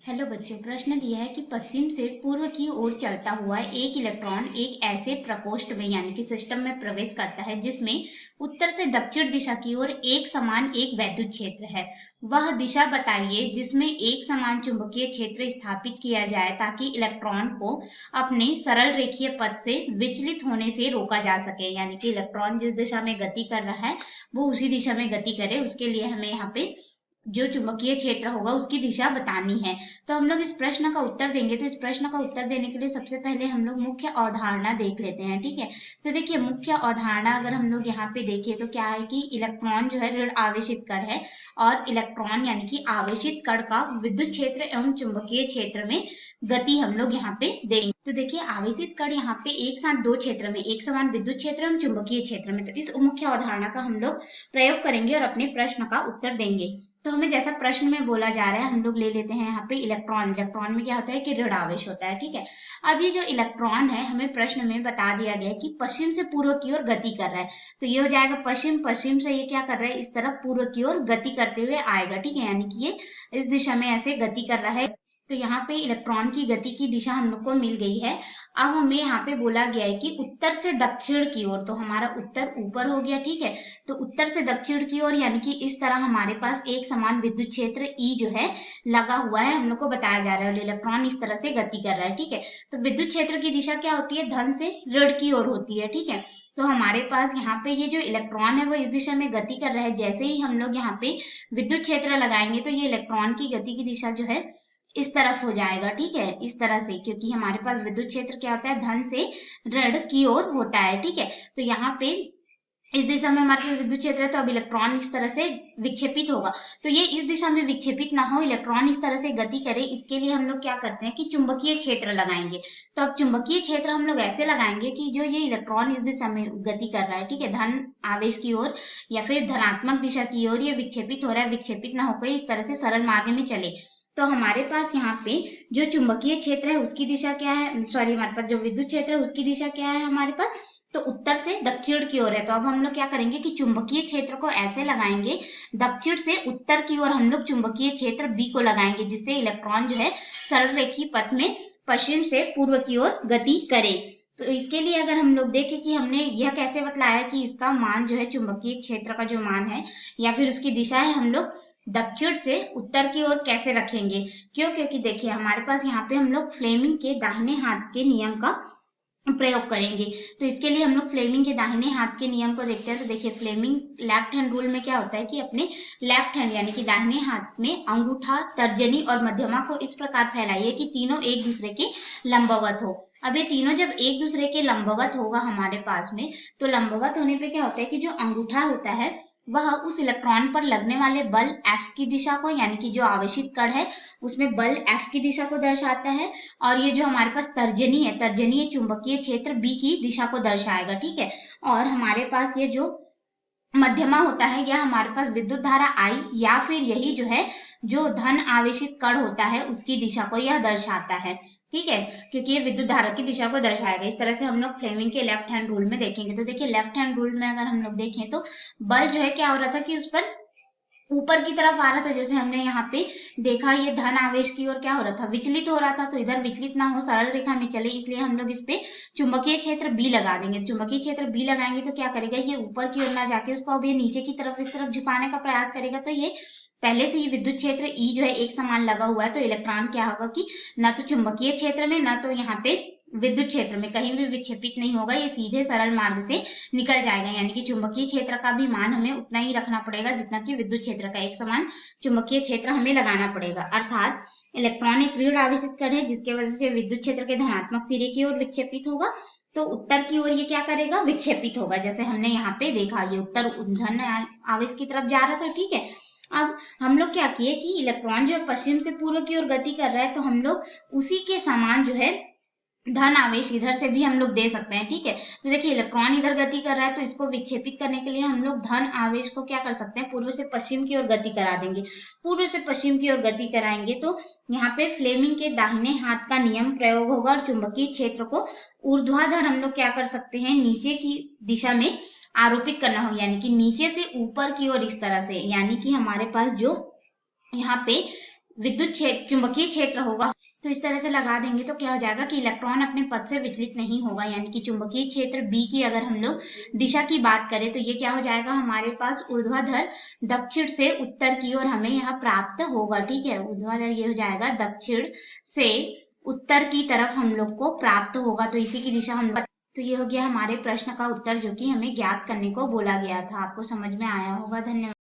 Hello बच्चों, प्रश्न दिया है कि पश्चिम से पूर्व की ओर चलता हुआ एक इलेक्ट्रॉन एक ऐसे प्रकोष्ठ में यानी कि सिस्टम में प्रवेश करता है जिसमें उत्तर से दक्षिण दिशा की ओर एक समान एक वैद्युत क्षेत्र है। वह दिशा बताइए जिसमें एक समान चुंबकीय क्षेत्र स्थापित किया जाए ताकि इलेक्ट्रॉन को अपने सरल रेखीय पथ से विचलित होने से रोका जा सके। यानी कि इलेक्ट्रॉन जिस दिशा में गति कर रहा है वो उसी दिशा में गति करे, उसके लिए हमें यहाँ पे जो चुंबकीय क्षेत्र होगा उसकी दिशा बतानी है। तो हम लोग इस प्रश्न का उत्तर देंगे। तो इस प्रश्न का उत्तर देने के लिए सबसे पहले हम लोग मुख्य अवधारणा देख लेते हैं। ठीक है, तो देखिए मुख्य अवधारणा अगर हम लोग यहाँ पे देखें तो क्या है कि इलेक्ट्रॉन जो है ऋण आवेशित कण है और इलेक्ट्रॉन यानी कि आवेशित कण का विद्युत क्षेत्र एवं चुंबकीय क्षेत्र में गति हम लोग यहाँ पे देंगे। तो देखिए आवेशित कण यहाँ पे एक साथ दो क्षेत्र में एक समान विद्युत क्षेत्र एवं चुंबकीय क्षेत्र में, तो इस मुख्य अवधारणा का हम लोग प्रयोग करेंगे और अपने प्रश्न का उत्तर देंगे। तो हमें जैसा प्रश्न में बोला जा रहा है हम लोग ले लेते हैं यहाँ पे इलेक्ट्रॉन। इलेक्ट्रॉन में क्या होता है कि ऋण आवेश होता है। ठीक है, अब ये जो इलेक्ट्रॉन है हमें प्रश्न में बता दिया गया है कि पश्चिम से पूर्व की ओर गति कर रहा है। तो ये हो जाएगा पश्चिम, पश्चिम से ये क्या कर रहा है इस तरफ पूर्व की ओर गति करते हुए आएगा। ठीक है, यानी कि ये इस दिशा में ऐसे गति कर रहा है। तो यहाँ पे इलेक्ट्रॉन की गति की दिशा हम लोग को मिल गई है। अब हमें यहाँ पे बोला गया है कि उत्तर से दक्षिण की ओर, तो हमारा उत्तर ऊपर हो गया। ठीक है, तो उत्तर से दक्षिण की ओर यानी कि इस तरह हमारे पास एक समान विद्युत क्षेत्र E जो है लगा हुआ है, हम लोग को बताया जा रहा है और इलेक्ट्रॉन इस तरह से गति कर रहा है। ठीक है, तो विद्युत क्षेत्र की दिशा क्या होती है, धन से ऋण की ओर होती है। ठीक है, तो हमारे पास यहाँ पे ये जो इलेक्ट्रॉन है वो इस दिशा में गति कर रहा है। जैसे ही हम लोग यहाँ पे विद्युत क्षेत्र लगाएंगे तो ये इलेक्ट्रॉन की गति की दिशा जो है इस तरफ हो जाएगा। ठीक है, इस तरह से, क्योंकि हमारे पास विद्युत क्षेत्र क्या होता है धन से ऋण की ओर होता है। ठीक है, तो यहाँ पे इस दिशा में हमारे पास विद्युत क्षेत्र है तो अब इलेक्ट्रॉन इस तरह से विक्षेपित होगा। तो ये इस दिशा में विक्षेपित ना हो, इलेक्ट्रॉन इस तरह से गति करे, इसके लिए हम लोग क्या करते हैं कि चुंबकीय क्षेत्र लगाएंगे। तो अब चुंबकीय क्षेत्र हम लोग ऐसे लगाएंगे कि जो ये इलेक्ट्रॉन इस दिशा में गति कर रहा है, ठीक है, धन आवेश की ओर या फिर धनात्मक दिशा की ओर ये विक्षेपित हो रहा है, विक्षेपित ना होकर इस तरह से सरल मार्ग में चले। तो हमारे पास यहाँ पे जो चुंबकीय क्षेत्र है उसकी दिशा क्या है, सॉरी हमारे पास जो विद्युत क्षेत्र है उसकी दिशा क्या है हमारे पास, तो उत्तर से दक्षिण की ओर है। तो अब हम लोग क्या करेंगे कि चुंबकीय क्षेत्र को ऐसे लगाएंगे, दक्षिण से उत्तर की ओर हम लोग चुंबकीय क्षेत्र B को लगाएंगे, जिससे इलेक्ट्रॉन जो है सरल रेखीय पथ में पश्चिम से पूर्व की ओर गति करे। तो इसके लिए अगर हम लोग देखें कि हमने यह कैसे बतलाया कि इसका मान जो है चुंबकीय क्षेत्र का जो मान है या फिर उसकी दिशा है हम लोग दक्षिण से उत्तर की ओर कैसे रखेंगे, क्यों, क्योंकि देखिए हमारे पास यहाँ पे हम लोग फ्लेमिंग के दाहिने हाथ के नियम का प्रयोग करेंगे। तो इसके लिए हम लोग फ्लेमिंग के दाहिने हाथ के नियम को देखते हैं। तो देखिए फ्लेमिंग लेफ्ट हैंड रूल में क्या होता है कि अपने लेफ्ट हैंड यानी कि दाहिने हाथ में अंगूठा, तर्जनी और मध्यमा को इस प्रकार फैलाइए कि तीनों एक दूसरे के लंबवत हो। अब ये तीनों जब एक दूसरे के लंबवत होगा हमारे पास में, तो लंबवत होने पे क्या होता है कि जो अंगूठा होता है वह उस इलेक्ट्रॉन पर लगने वाले बल F की दिशा को, यानी कि जो आवेशित कण है उसमें बल F की दिशा को दर्शाता है, और ये जो हमारे पास तर्जनी है, तर्जनी चुंबकीय क्षेत्र B की दिशा को दर्शाएगा। ठीक है, और हमारे पास ये जो मध्यमा होता है यह हमारे पास विद्युत धारा I या फिर यही जो है जो धन आवेशित कण होता है उसकी दिशा को यह दर्शाता है। ठीक है, क्योंकि ये विद्युत धारा की दिशा को दर्शाएगा। इस तरह से हम लोग फ्लेमिंग के लेफ्ट हैंड रूल में देखेंगे। तो देखिए लेफ्ट हैंड रूल में अगर हम लोग देखें तो बल जो है क्या हो रहा था कि उस पर ऊपर की तरफ आ रहा था, जैसे हमने यहाँ पे देखा ये धन आवेश की ओर क्या हो रहा था, विचलित हो रहा था। तो इधर विचलित ना हो, सरल रेखा में चले, इसलिए हम लोग इस पे चुंबकीय क्षेत्र B लगा देंगे। चुंबकीय क्षेत्र B लगाएंगे तो क्या करेगा, ये ऊपर की ओर ना जाके उसको अब ये नीचे की तरफ इस तरफ झुकाने का प्रयास करेगा। तो ये पहले से ही विद्युत क्षेत्र E जो है एक समान लगा हुआ है, तो इलेक्ट्रॉन क्या होगा कि ना तो चुंबकीय क्षेत्र में ना तो यहाँ पे विद्युत क्षेत्र में कहीं भी विक्षेपित नहीं होगा, ये सीधे सरल मार्ग से निकल जाएगा। यानी कि चुंबकीय क्षेत्र का भी मान हमें उतना ही रखना पड़ेगा जितना कि विद्युत क्षेत्र का, एक समान चुंबकीय क्षेत्र हमें लगाना पड़ेगा। अर्थात इलेक्ट्रॉन एक ऋण आवेशित कण है जिसके वजह से विद्युत क्षेत्र के धनात्मक सिरे की ओर विक्षेपित होगा, तो उत्तर की ओर ये क्या करेगा, विक्षेपित होगा। जैसे हमने यहाँ पे देखा ये उत्तर धन आवेश की तरफ जा रहा था। ठीक है, अब हम लोग क्या किए कि इलेक्ट्रॉन जो है पश्चिम से पूर्व की ओर गति कर रहा है, तो हम लोग उसी के समान जो है धन आवेश इधर से भी हम लोग दे सकते हैं। ठीक है, तो देखिए इलेक्ट्रॉन इधर गति कर रहा है तो इसको विक्षेपित करने के लिए हम लोग धन आवेश को क्या कर सकते हैं, पूर्व से पश्चिम की ओर गति करा देंगे। पूर्व से पश्चिम की ओर गति कराएंगे तो यहाँ पे फ्लेमिंग के दाहिने हाथ का नियम प्रयोग होगा और चुंबकीय क्षेत्र को ऊर्ध्वाधर हम लोग क्या कर सकते हैं, नीचे की दिशा में आरोपित करना होगा, यानी कि नीचे से ऊपर की ओर इस तरह से। यानी कि हमारे पास जो यहाँ पे विद्युत क्षेत्र चुंबकीय क्षेत्र होगा। तो इस तरह से लगा देंगे तो क्या हो जाएगा कि इलेक्ट्रॉन अपने पथ से विचलित नहीं होगा, यानी कि चुंबकीय क्षेत्र बी की अगर हम लोग दिशा की बात करें तो ये क्या हो जाएगा, हमारे पास ऊर्ध्वाधर दक्षिण से उत्तर की ओर हमें यह प्राप्त होगा। ठीक है, ऊर्ध्वाधर ये हो जाएगा दक्षिण से उत्तर की तरफ हम लोग को प्राप्त होगा, तो इसी की दिशा हम। तो ये हो गया हमारे प्रश्न का उत्तर जो कि हमें ज्ञात करने को बोला गया था। आपको समझ में आया होगा। धन्यवाद।